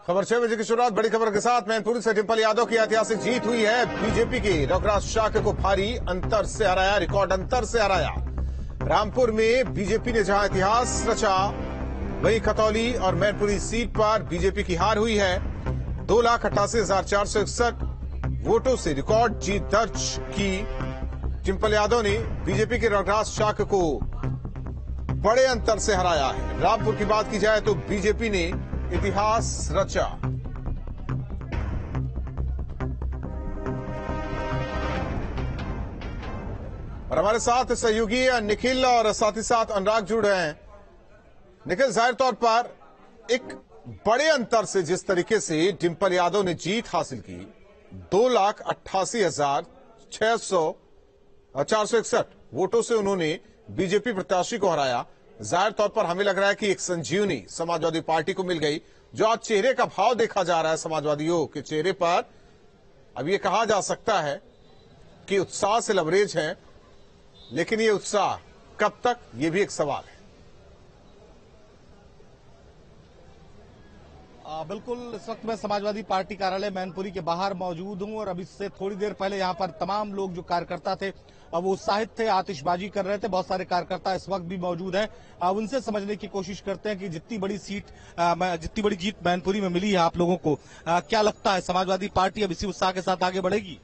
खबर 6 बजे की शुरुआत बड़ी खबर के साथ मैनपुरी से डिंपल यादव की ऐतिहासिक जीत हुई है। बीजेपी की रघुराज शाक्य को भारी अंतर से हराया, रिकॉर्ड अंतर से हराया। रामपुर में बीजेपी ने जहां इतिहास रचा, वहीं खतौली और मैनपुरी सीट पर बीजेपी की हार हुई है। 2,88,461 वोटों से रिकॉर्ड जीत दर्ज की डिंपल यादव ने बीजेपी के रघुराज शाक्य को बड़े अंतर से हराया है। रामपुर की बात की जाए तो बीजेपी ने इतिहास रचा। और हमारे साथ सहयोगी निखिल और साथ ही साथ अनुराग जुड़ रहे हैं। निखिल, जाहिर तौर पर एक बड़े अंतर से जिस तरीके से डिंपल यादव ने जीत हासिल की, 2,88,461 वोटों से उन्होंने बीजेपी प्रत्याशी को हराया। जाहिर तौर पर हमें लग रहा है कि एक संजीवनी समाजवादी पार्टी को मिल गई। जो आज चेहरे का भाव देखा जा रहा है समाजवादियों के चेहरे पर, अब ये कहा जा सकता है कि उत्साह से लबरेज है, लेकिन ये उत्साह कब तक, ये भी एक सवाल है। बिल्कुल, इस वक्त मैं समाजवादी पार्टी कार्यालय मैनपुरी के बाहर मौजूद हूं और अभी से थोड़ी देर पहले यहां पर तमाम लोग जो कार्यकर्ता थे वो उत्साहित थे, आतिशबाजी कर रहे थे। बहुत सारे कार्यकर्ता इस वक्त भी मौजूद हैं। उनसे समझने की कोशिश करते हैं कि जितनी बड़ी जीत मैनपुरी में मिली है आप लोगों को, क्या लगता है समाजवादी पार्टी अब इसी उत्साह के साथ आगे बढ़ेगी?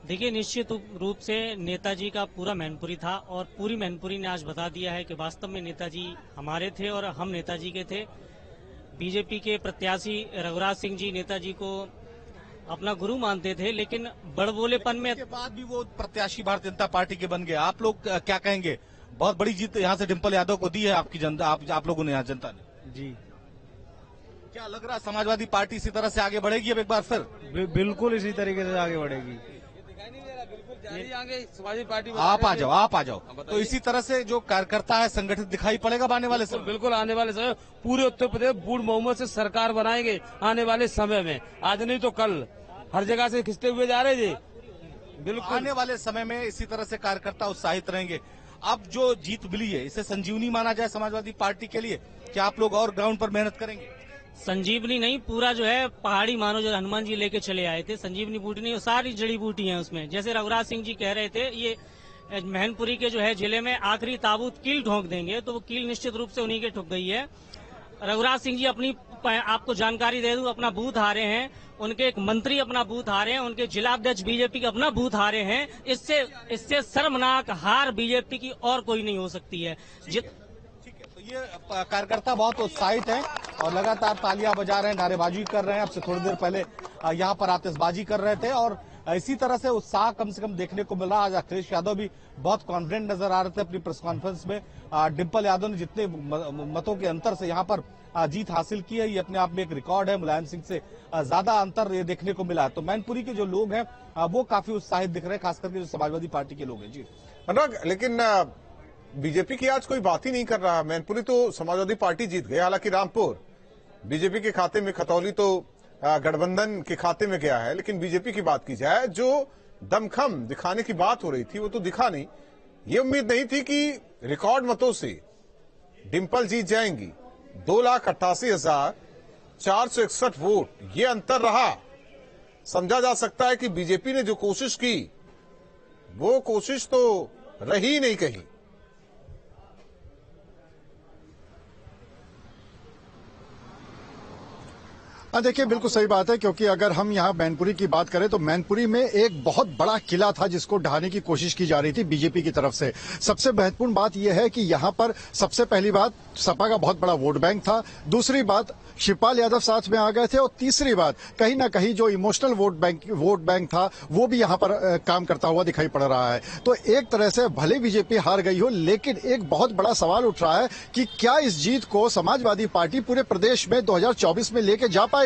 देखिए, निश्चित रूप से नेताजी का पूरा मैनपुरी था और पूरी मैनपुरी ने आज बता दिया है कि वास्तव में नेताजी हमारे थे और हम नेताजी के थे। बीजेपी के प्रत्याशी रघुराज सिंह जी नेताजी को अपना गुरु मानते थे, लेकिन बड़बोलेपन में के बाद भी वो प्रत्याशी भारतीय जनता पार्टी के बन गए। आप लोग क्या कहेंगे? बहुत बड़ी जीत यहाँ से डिंपल यादव को दी है आपकी जनता, आप लोगों ने, यहाँ जनता ने। जी, क्या लग रहा है समाजवादी पार्टी इसी तरह से आगे बढ़ेगी अब एक बार फिर? बिल्कुल इसी तरीके से आगे बढ़ेगी। समाजवादी पार्टी आप आ जाओ। तो इसी तरह से जो कार्यकर्ता है संगठित दिखाई पड़ेगा आने वाले समय? बिल्कुल आने वाले समय पूरे उत्तर प्रदेश बूढ़ बहुमत से सरकार बनाएंगे आने वाले समय में। आज नहीं तो कल हर जगह से खिंचते हुए जा रहे थे। बिल्कुल आने वाले समय में इसी तरह से कार्यकर्ता उत्साहित रहेंगे। अब जो जीत मिली है, इसे संजीवनी माना जाए समाजवादी पार्टी के लिए? क्या आप लोग और ग्राउंड पर मेहनत करेंगे? संजीवनी नहीं, पूरा जो है पहाड़ी मानो जो हनुमान जी लेके चले आए थे। संजीवनी बूटी नहीं, सारी जड़ी बूटी है उसमें। जैसे रघुराज सिंह जी कह रहे थे, ये मैनपुरी के जो है जिले में आखिरी ताबूत कील ठोक देंगे, तो वो कील निश्चित रूप से उन्हीं के ठुक गई है। रघुराज सिंह जी अपनी, आपको जानकारी दे दूं, अपना बूथ हारे हैं, उनके एक मंत्री अपना बूथ हारे हैं, उनके जिलाध्यक्ष बीजेपी के अपना बूथ हारे हैं। इससे शर्मनाक हार बीजेपी की और कोई नहीं हो सकती है। ये कार्यकर्ता बहुत उत्साहित हैं और लगातार तालियां बजा रहे हैं, नारेबाजी कर रहे हैं। अब से थोड़ी देर पहले यहाँ पर आतिशबाजी कर रहे थे और इसी तरह से उत्साह कम से कम देखने को मिला। आज अखिलेश यादव भी बहुत कॉन्फिडेंट नजर आ रहे थे अपनी प्रेस कॉन्फ्रेंस में। डिंपल यादव ने जितने मतों के अंतर से यहाँ पर जीत हासिल की है, ये अपने आप में एक रिकॉर्ड है। मुलायम सिंह से ज्यादा अंतर ये देखने को मिला। तो मैनपुरी के जो लोग हैं वो काफी उत्साहित दिख रहे हैं, खास करके जो समाजवादी पार्टी के लोग हैं। जी अनुराग, लेकिन बीजेपी की आज कोई बात ही नहीं कर रहा। मैनपुरी तो समाजवादी पार्टी जीत गई, हालांकि रामपुर बीजेपी के खाते में, खतौली तो गठबंधन के खाते में गया है। लेकिन बीजेपी की बात की जाए, जो दमखम दिखाने की बात हो रही थी वो तो दिखा नहीं। ये उम्मीद नहीं थी कि रिकॉर्ड मतों से डिंपल जीत जाएंगी। 2,88,461 वोट, ये अंतर रहा। समझा जा सकता है कि बीजेपी ने जो कोशिश की वो कोशिश तो रही नहीं कहीं। देखिए, बिल्कुल सही बात है, क्योंकि अगर हम यहाँ मैनपुरी की बात करें तो मैनपुरी में एक बहुत बड़ा किला था जिसको ढहाने की कोशिश की जा रही थी बीजेपी की तरफ से। सबसे महत्वपूर्ण बात यह है कि यहाँ पर सबसे पहली बात सपा का बहुत बड़ा वोट बैंक था, दूसरी बात शिवपाल यादव साथ में आ गए थे, और तीसरी बात कहीं ना कहीं जो इमोशनल वोट बैंक था वो भी यहाँ पर काम करता हुआ दिखाई पड़ रहा है। तो एक तरह से भले बीजेपी हार गई हो, लेकिन एक बहुत बड़ा सवाल उठ रहा है कि क्या इस जीत को समाजवादी पार्टी पूरे प्रदेश में 2024 में लेके जा पाएगी?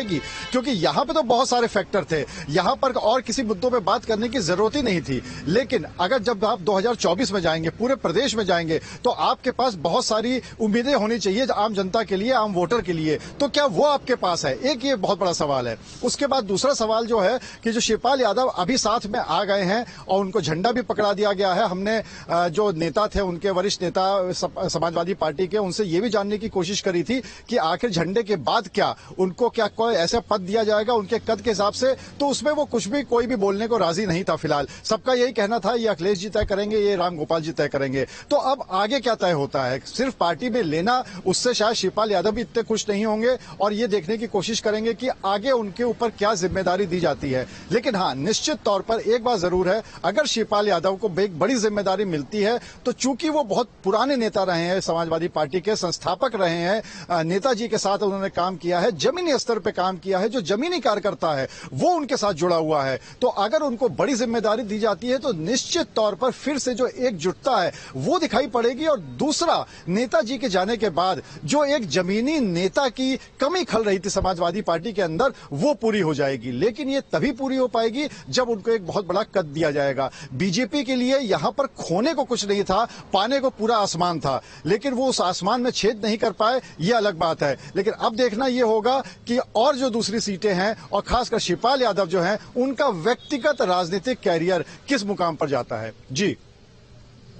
क्योंकि यहाँ पे तो बहुत सारे फैक्टर थे, यहाँ पर और किसी मुद्दों पे बात करने की जरूरत ही नहीं थी। लेकिन अगर जब आप 2024 में जाएंगे, पूरे प्रदेश में जाएंगे, तो आपके पास बहुत सारी उम्मीदें होनी चाहिए आम जनता के लिए, आम वोटर के लिए। तो क्या वो आपके पास है? एक ये बहुत बड़ा सवाल है। उसके बाद दूसरा सवाल जो है कि जो शिवपाल यादव अभी साथ में आ गए हैं और उनको झंडा भी पकड़ा दिया गया है। हमने जो नेता थे, उनके वरिष्ठ नेता समाजवादी पार्टी के, उनसे ये भी जानने की कोशिश करी थी कि आखिर झंडे के बाद क्या उनको क्या ऐसा पद दिया जाएगा उनके कद के हिसाब से, तो उसमें वो कुछ भी कोई भी बोलने को राजी नहीं था। फिलहाल सबका यही कहना था ये अखिलेश जी तय करेंगे, ये राम गोपाल जी तय करेंगे। तो अब आगे क्या तय होता है, सिर्फ पार्टी में लेना, उससे शायद शिवपाल यादव भी इतने खुश नहीं होंगे और ये देखने की कोशिश करेंगे कि आगे उनके ऊपर क्या जिम्मेदारी दी जाती है। लेकिन हाँ, निश्चित तौर पर एक बात जरूर है, अगर शिवपाल यादव को एक बड़ी जिम्मेदारी मिलती है तो चूंकि वो बहुत पुराने नेता रहे हैं, समाजवादी पार्टी के संस्थापक रहे हैं, नेताजी के साथ उन्होंने काम किया है, जमीनी स्तर पर काम किया है, जो जमीनी कार्यकर्ता है वो उनके साथ जुड़ा हुआ है, तो अगर उनको बड़ी जिम्मेदारी दी जाती है तो निश्चित तौर पर फिर से जो एकजुटता है वो दिखाई पड़ेगी। और दूसरा, नेताजी के जाने के बाद जो एक जमीनी नेता की कमी खल रही थी समाजवादी पार्टी के अंदर, वो पूरी हो जाएगी। लेकिन ये तभी पूरी हो पाएगी जब उनको एक बहुत बड़ा कद दिया जाएगा। बीजेपी के लिए यहां पर खोने को कुछ नहीं था, पाने को पूरा आसमान था, लेकिन वो उस आसमान में छेद नहीं कर पाए, ये अलग बात है। लेकिन अब देखना यह होगा कि और जो दूसरी सीटें हैं और खासकर शिवपाल यादव जो हैं, उनका व्यक्तिगत राजनीतिक कैरियर किस मुकाम पर जाता है। जी,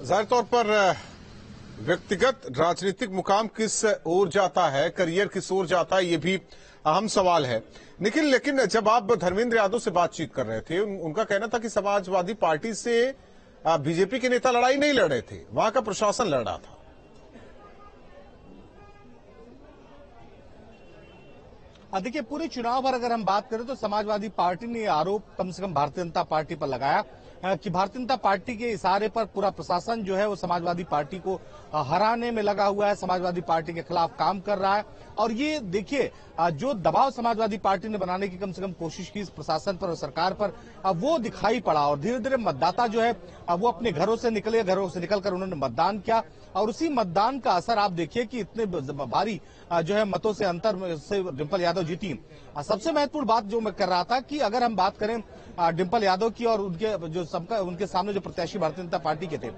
जाहिर तौर पर व्यक्तिगत राजनीतिक मुकाम किस ओर जाता है, करियर किस ओर जाता है, ये भी अहम सवाल है निखिल। लेकिन जब आप धर्मेंद्र यादव से बातचीत कर रहे थे, उनका कहना था कि समाजवादी पार्टी से बीजेपी के नेता लड़ाई नहीं लड़ रहे थे, वहां का प्रशासन लड़ रहा था। देखिए, पूरे चुनाव पर अगर हम बात करें तो समाजवादी पार्टी ने आरोप कम से कम भारतीय जनता पार्टी पर लगाया कि भारतीय जनता पार्टी के इशारे पर पूरा प्रशासन जो है वो समाजवादी पार्टी को हराने में लगा हुआ है, समाजवादी पार्टी के खिलाफ काम कर रहा है। और ये देखिए, जो दबाव समाजवादी पार्टी ने बनाने की कम से कम कोशिश की इस प्रशासन पर और सरकार पर, वो दिखाई पड़ा। और धीरे धीरे मतदाता जो है वो अपने घरों से निकले, घरों से निकलकर उन्होंने मतदान किया और उसी मतदान का असर आप देखिए कि इतने भारी जो है मतों से अंतर से डिंपल यादव जीती। सबसे महत्वपूर्ण बात जो मैं कर रहा था कि अगर हम बात करें डिंपल यादव की और उनके जो सबका उनके सामने जो प्रत्याशी भारतीय जनता पार्टी के थे,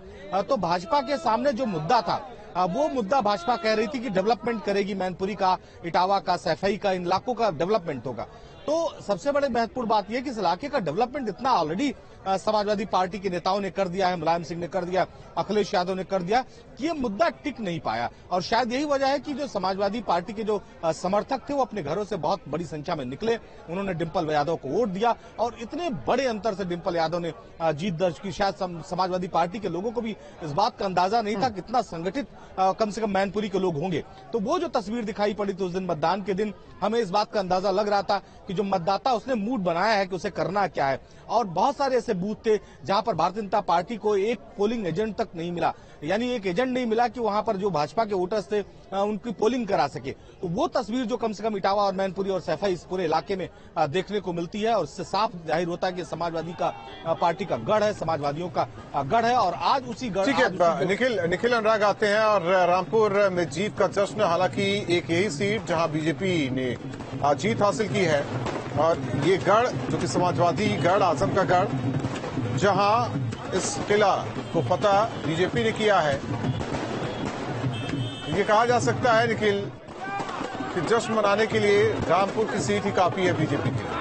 तो भाजपा के सामने जो मुद्दा था वो मुद्दा भाजपा कह रही थी कि डेवलपमेंट करेगी, मैनपुरी का, इटावा का, सैफई का, इन इलाकों का डेवलपमेंट होगा। तो सबसे बड़ी महत्वपूर्ण बात यह कि इस इलाके का डेवलपमेंट इतना ऑलरेडी समाजवादी पार्टी के नेताओं ने कर दिया है, मुलायम सिंह ने कर दिया, अखिलेश यादव ने कर दिया, कि ये मुद्दा टिक नहीं पाया। और शायद यही वजह है कि जो समाजवादी पार्टी के जो समर्थक थे वो अपने घरों से बहुत बड़ी संख्या में निकले, उन्होंने डिंपल यादव को वोट दिया और इतने बड़े अंतर से डिंपल यादव ने जीत दर्ज की। शायद समाजवादी पार्टी के लोगों को भी इस बात का अंदाजा नहीं था कितना संगठित कम से कम मैनपुरी के लोग होंगे। तो वो जो तस्वीर दिखाई पड़ी थी उस दिन मतदान के दिन, हमें इस बात का अंदाजा लग रहा था कि जो मतदाता उसने मूड बनाया है कि उसे करना क्या है। और बहुत सारे ऐसे बूथ थे जहां पर भारतीय जनता पार्टी को एक पोलिंग एजेंट तक नहीं मिला, यानी एक एजेंट नहीं मिला कि वहां पर जो भाजपा के वोटर्स थे उनकी पोलिंग करा सके। तो वो तस्वीर जो कम से कम इटावा और मैनपुरी और सैफई इस पूरे इलाके में देखने को मिलती है और इससे साफ जाहिर होता है कि समाजवादी का पार्टी का गढ़ है, समाजवादियों का गढ़ है। और आज उसी गढ़, ठीक है निखिल अनुराग आते हैं और रामपुर में जीत का जश्न, हालांकि एक यही सीट जहां बीजेपी ने जीत हासिल की है और ये गढ़ जो कि समाजवादी गढ़, आजम का गढ़, जहां इस किला को फतह बीजेपी ने किया है। ये कहा जा सकता है निखिल कि जश्न मनाने के लिए रामपुर की सीट ही काफी है बीजेपी के लिए।